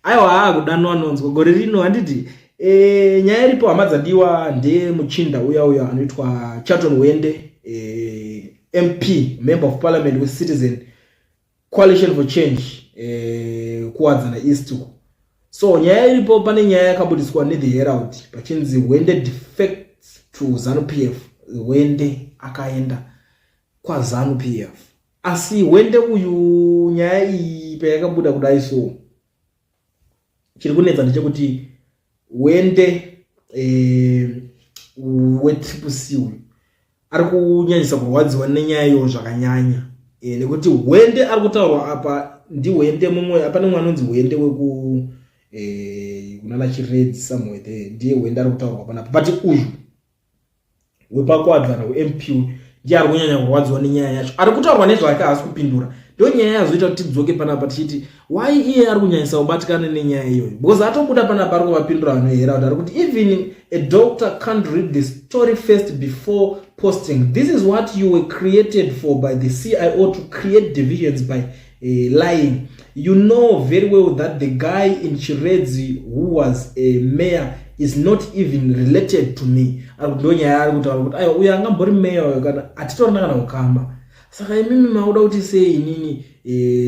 aiwa kudanwa nonzwa gore rino handiti nyaya iripo hama dzadiwa ndemuchinda uya anoitwa Charlton Wende, MP, Member of Parliament with Citizen Coalition for Change, kuwadzana East. So nyaya iripo, pane nyaya yakabudiswa neThe Herald pachinzi Wende defects to ZANU-PF. Wende akaenda kwa ZANU-PF. Asi Wende uyu nyaya iyi payakabuda kudai so chiri kunetsa ndechekuti Wende weTPC uyu ari kunyanyisa kurwadziwa nenyaya iyo zvakanyanya, nekuti Wende ari kutaurwa apa ndiWende mumwe, apane mwana unonzi Wende weku kunana Chiredzi somewhere there, ndiye Wende ari kutaurwa panapa. But uyu wepakuwadzana weMP ndiye ari kunyanya kurwadziwa nenyaya yacho, ari kutaurwa nezvake haasi kupindura. Ndo nyaya yazoita kuti tidzoke panapa tichiti why iye ari kunyanyisa kubatikana nenyaya iyoyo, because atobuda panapa ari kuvapindura vanohera ari kuti even a doctor can't read the story first before posting. This is what you were created for by the CIO, to create divisions by lying. You know very well that the guy in Chiredzi who was a mayor is not even related to me. Ndo nyaya ari kutaura kuti ayo uyu angambori mayor kana atitorina kana ukama. Saka imimi mauda kuti sei inini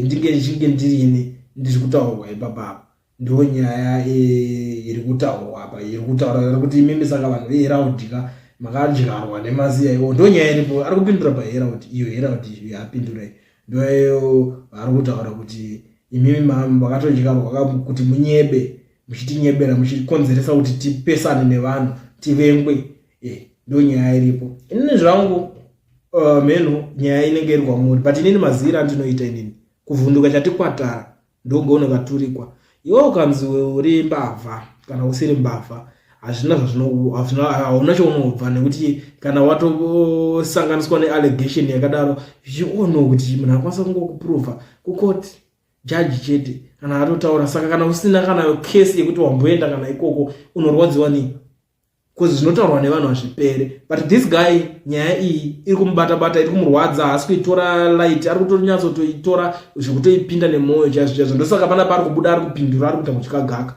ndinge ndirini ndiri kutaurwa ipapa. Ndo nyaya iri kutaurwa apa, iri kutaura kuti imimi saka vanhu veHeraudika makadyarwa nemaziya iwo. Ndo nyaya iripo, ari kupindura paHeraud, iyo Herald yapindura. Ndo iyo ari kutaura kuti imimi makatodyarwa kuti munyebe, muchitinyebera, muchikonzeresa kuti tipesane nevanhu, tivengwe. Ndo nyaya iripo. Inini zvangu meno nyaya inenge iri kwamuri, but inini mazira ndinoita inini kuvhunduka chatikwatara ndogona katurikwa. Iwe ukanzi uri mbavha kana usiri mbavha hauna chaunobva, nekuti kana watosanganiswa neallegation yakadaro zvichiono kuti munhu akwanisa kungokuprova kukoti jaji chete kana atotaura. Saka kana usina kana kesi yekuti wamboenda kana ikoko unorwadziwa ni because zvinotaurwa nevanhu hazvipere. But this guy nyaya iyi iri kumubata iri kumurwadza, haasi kuitora light, ari kutonyatsotoi zvekutoipinda nemwoyo chaizvo. Ndosaka pana pari kubuda ari kupindura, ari kuita kuchikagaka.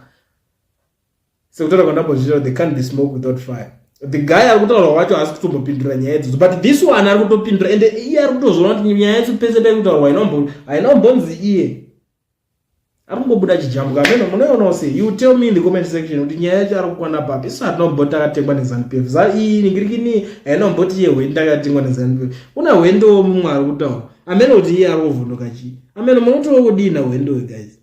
Sekutaura kwandambozvitaura, they can't be smoke without fire. The guy ari kutaurwa wacho haasi kutombopindura nyaya idzodzo, but this one ari kutopindura, and iye ari kutozoona kuti nyaya yathu pese pari kutaurwa hainombonzi iye. Ari kungobuda chijambuka. Ameno munoona sei? You tell me in the comment section kuti nyaya yacho ari kukwana papi. Isa atinomboti akatengwa neZANU-PF. Iyi ningirikini hainomboti iye Wende akatengwa neZANU-PF. Kuna Wende mumwe ari kutaura. Ameno kuti iye ari kuvhunduka chii. Ameno munotiwo kudina Wende guys.